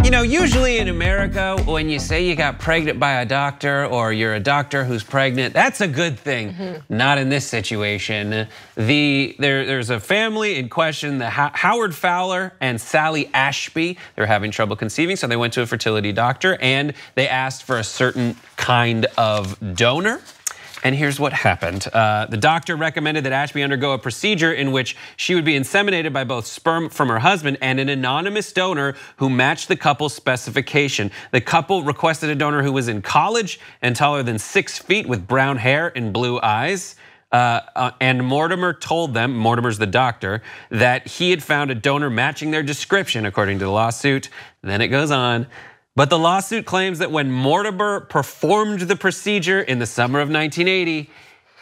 You know, usually in America, when you say you got pregnant by a doctor or you're a doctor who's pregnant, that's a good thing. Not in this situation. There's a family in question, the Howard Fowler and Sally Ashby. They're having trouble conceiving, so they went to a fertility doctor and they asked for a certain kind of donor. And here's what happened. The doctor recommended that Ashby undergo a procedure in which she would be inseminated by both sperm from her husband and an anonymous donor who matched the couple's specification. The couple requested a donor who was in college and taller than 6 feet with brown hair and blue eyes. And Mortimer told them, Mortimer's the doctor, that he had found a donor matching their description, according to the lawsuit. Then it goes on. But the lawsuit claims that when Mortimer performed the procedure in the summer of 1980,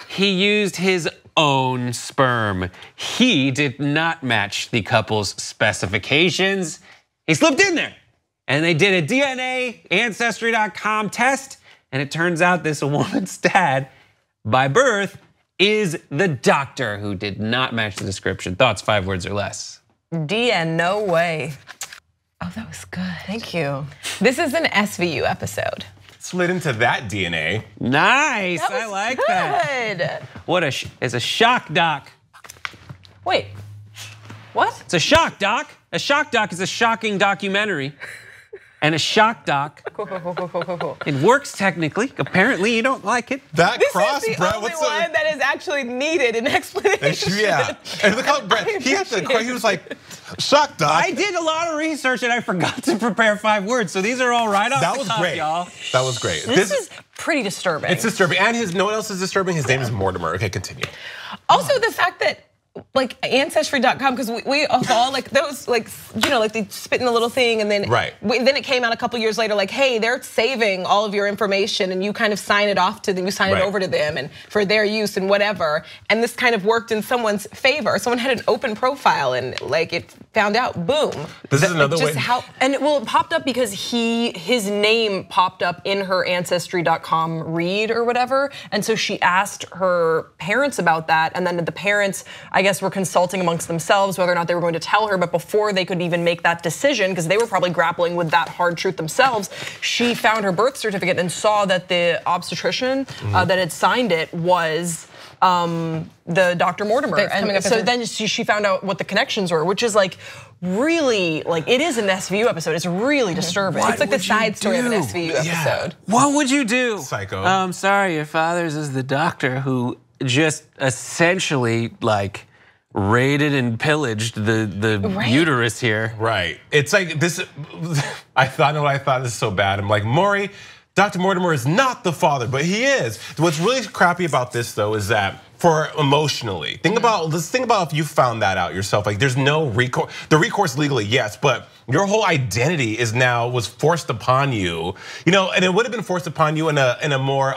he used his own sperm. He did not match the couple's specifications. He slipped in there. And they did a DNA Ancestry.com test, and it turns out this woman's dad, by birth, is the doctor who did not match the description. Thoughts, 5 words or less? No way. Oh, that was good. Thank you. This is an SVU episode. Slid into that DNA. Nice, That was I like good. that. What it's a shock doc. Wait, what? It's a shock doc. A shock doc is a shocking documentary. And a shock doc, it works technically. Apparently you don't like it. That This cross, is the Brett, only what's one that is actually needed an explanation. Yeah, and look how Brett, he was like, shock doc. I did a lot of research and I forgot to prepare 5 words. So these are all right off That the was cuff, great. y'all. That was great. This is pretty disturbing. It's disturbing, and no one else is disturbing. His name is Mortimer. Okay, continue. Also, the fact that like Ancestry.com, because we all like those, like, you know, like they spit in the little thing and then then it came out a couple years later like, hey, they're saving all of your information and you kind of sign it off to them, you sign it over to them and for their use and whatever. And this kind of worked in someone's favor. Someone had an open profile and like it found out, boom. This is another way. And it popped up because his name popped up in her Ancestry.com read or whatever. And so she asked her parents about that. And then the parents, I guess, were consulting amongst themselves whether or not they were going to tell her, but before they could even make that decision, because they were probably grappling with that hard truth themselves, she found her birth certificate and saw that the obstetrician that had signed it was the Dr. Mortimer. And so then she found out what the connections were, which is like really, like it is an SVU episode. It's really disturbing. What it's like the side story of an SVU episode. What would you do? Psycho. I'm sorry, your father's is the doctor who just essentially like raided and pillaged the uterus here. Right. It's like this. I thought this is so bad. I'm like, Maury, Dr. Mortimer is not the father, but he is. What's really crappy about this though is that for emotionally, think about if you found that out yourself. Like there's no recourse. The recourse legally, yes, but your whole identity was forced upon you. You know, and it would have been forced upon you in a more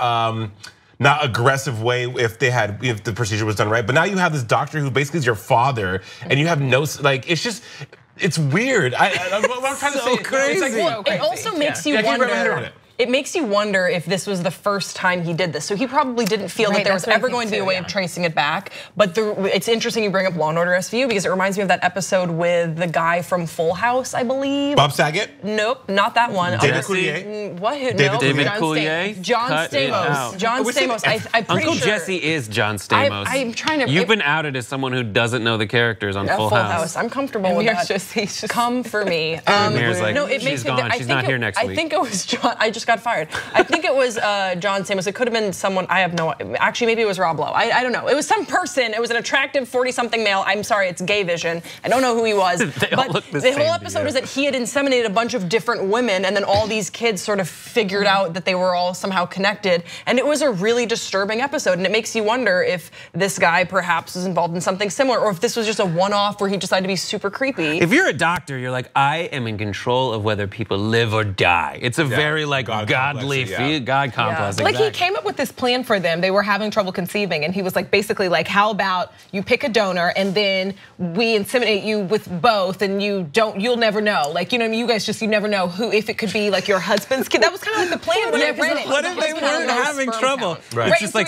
not aggressive way if the procedure was done right. But now you have this doctor who basically is your father, and you have no it's weird. What I'm trying to say, crazy. It's like, It also makes you wonder. It makes you wonder if this was the first time he did this. So he probably didn't feel that there was ever going to be a way of tracing it back. But it's interesting you bring up Law & Order SVU because it reminds me of that episode with the guy from Full House, I believe. Bob Saget? Nope, not that one. David Coulier? What? David Coulier? John Stamos. John Stamos. I'm pretty Uncle sure. Jesse is John Stamos. I'm trying to. You've been outed as someone who doesn't know the characters on Full House. I'm comfortable with that. He's just Come for me. Amir's like, no, it she's makes me. gone. She's not here next week. I think it was John. I just got fired. I think it was John Stamos. It could have been someone. I have no. Actually, maybe it was Rob Lowe. I don't know. It was some person. It was an attractive 40-something male. I'm sorry, it's gay vision. I don't know who he was. But the whole episode is that he had inseminated a bunch of different women, and then all these kids sort of figured out that they were all somehow connected. And it was a really disturbing episode. And it makes you wonder if this guy perhaps was involved in something similar, or if this was just a one-off where he decided to be super creepy. If you're a doctor, you're like, I am in control of whether people live or die. It's a very like godly, God complex. Like he came up with this plan for them. They were having trouble conceiving, and he was like, basically, like, how about you pick a donor and then we inseminate you with both, and you'll never know. Like, you know what I mean? You guys you never know who, if it could be like your husband's kid. That was kind of like the plan when I read it. What if they weren't having trouble? Right. It's just like,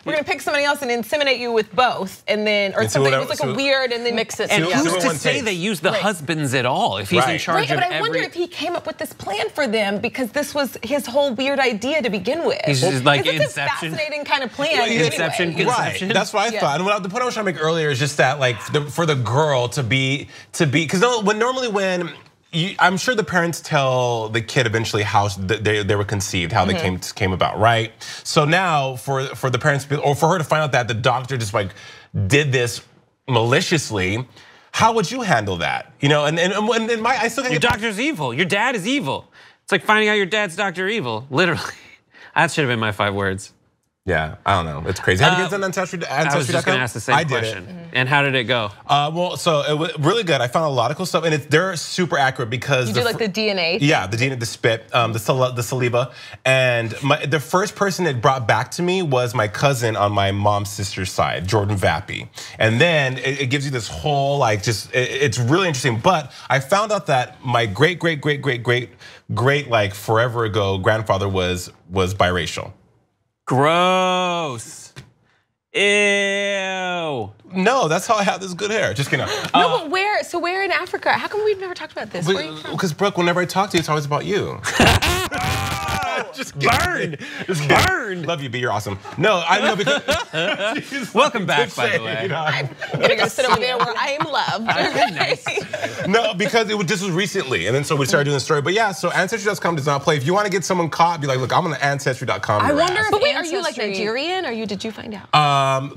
we're gonna pick somebody else and inseminate you with both, and then, or something. It was like a weird, and then mix it. And who's to say they use the husbands at all if he's in charge of every? But I wonder if he came up with this plan for them because this was his whole weird idea to begin with. He's just like Inception. It's a fascinating kind of plan. Inception, conception. Right. That's what I thought. And the point I was trying to make earlier is just that, like, for the girl to be, because normally I'm sure the parents tell the kid eventually how they were conceived, how they came about, right? So now for the parents, or for her to find out that the doctor just like did this maliciously, how would you handle that? You know, and I still think your doctor's evil. Your dad is evil. It's like finding out your dad's doctor evil, literally. That should have been my 5 words. Yeah, I don't know. It's crazy. Have you guys done Ancestry.com? I was just gonna ask the same question. And how did it go? Well, so it was really good. I found a lot of cool stuff, and they're super accurate because you do like the DNA. Yeah, the DNA, the spit, the saliva, and the first person it brought back to me was my cousin on my mom's sister's side, Jordan Vappy, and then it gives you this whole like it's really interesting. But I found out that my great like forever ago grandfather was biracial. Gross. Ew. No, that's how I have this good hair. Just kidding. No, but where? So where in Africa? How come we've never talked about this? Because Brooke, whenever I talk to you, it's always about you. Just burned. Just burned. Love you, B. You're awesome. No, I know because. Welcome back, by the way. I'm gonna go sit over there where I am loved. Nice. No, because this was recently, and then so we started doing the story. But yeah, so Ancestry.com does not play. If you want to get someone caught, be like, look, I'm on Ancestry.com. I wonder. But wait, are you like Nigerian, or did you find out?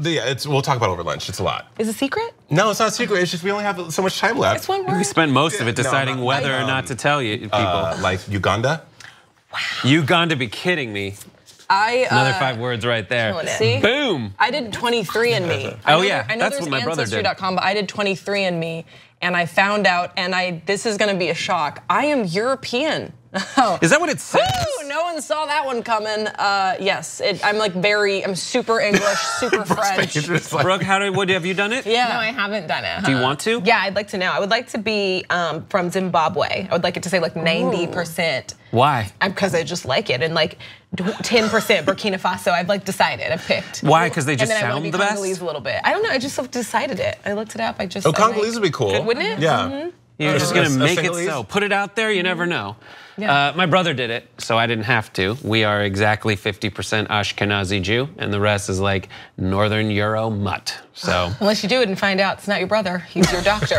Yeah, we'll talk about it over lunch. It's a lot. Is it secret? No, it's not a secret. It's just we only have so much time left. It's one word. We spent most of it deciding whether or not to tell you people. Like Uganda. Wow. Uganda, be kidding me. Another 5 words right there. See? Boom. I did 23andMe. Oh yeah, I know that's what my brother did. Ancestry.com, but I did 23andMe, and I found out, and this is gonna be a shock. I am European. Oh. Is that what it says? Woo, no one saw that one coming. Yes, I'm super English, super French. Brooke, have you done it? Yeah. No, I haven't done it. Do you want to? Yeah, I'd like to know. I would like to be from Zimbabwe. I would like it to say like 90%. Why? Because I just like it, and like 10% Burkina Faso. I've like decided. I've picked. Why? Because they just and then sound I the best. Congolese a little bit. I don't know. I just decided it. I looked it up. Congolese would be cool, wouldn't it? Yeah. You're just gonna make it so. Put it out there. You never know. Yeah. My brother did it, so I didn't have to. We are exactly 50% Ashkenazi Jew, and the rest is like Northern Euro mutt. So unless you do it and find out it's not your brother, he's your doctor.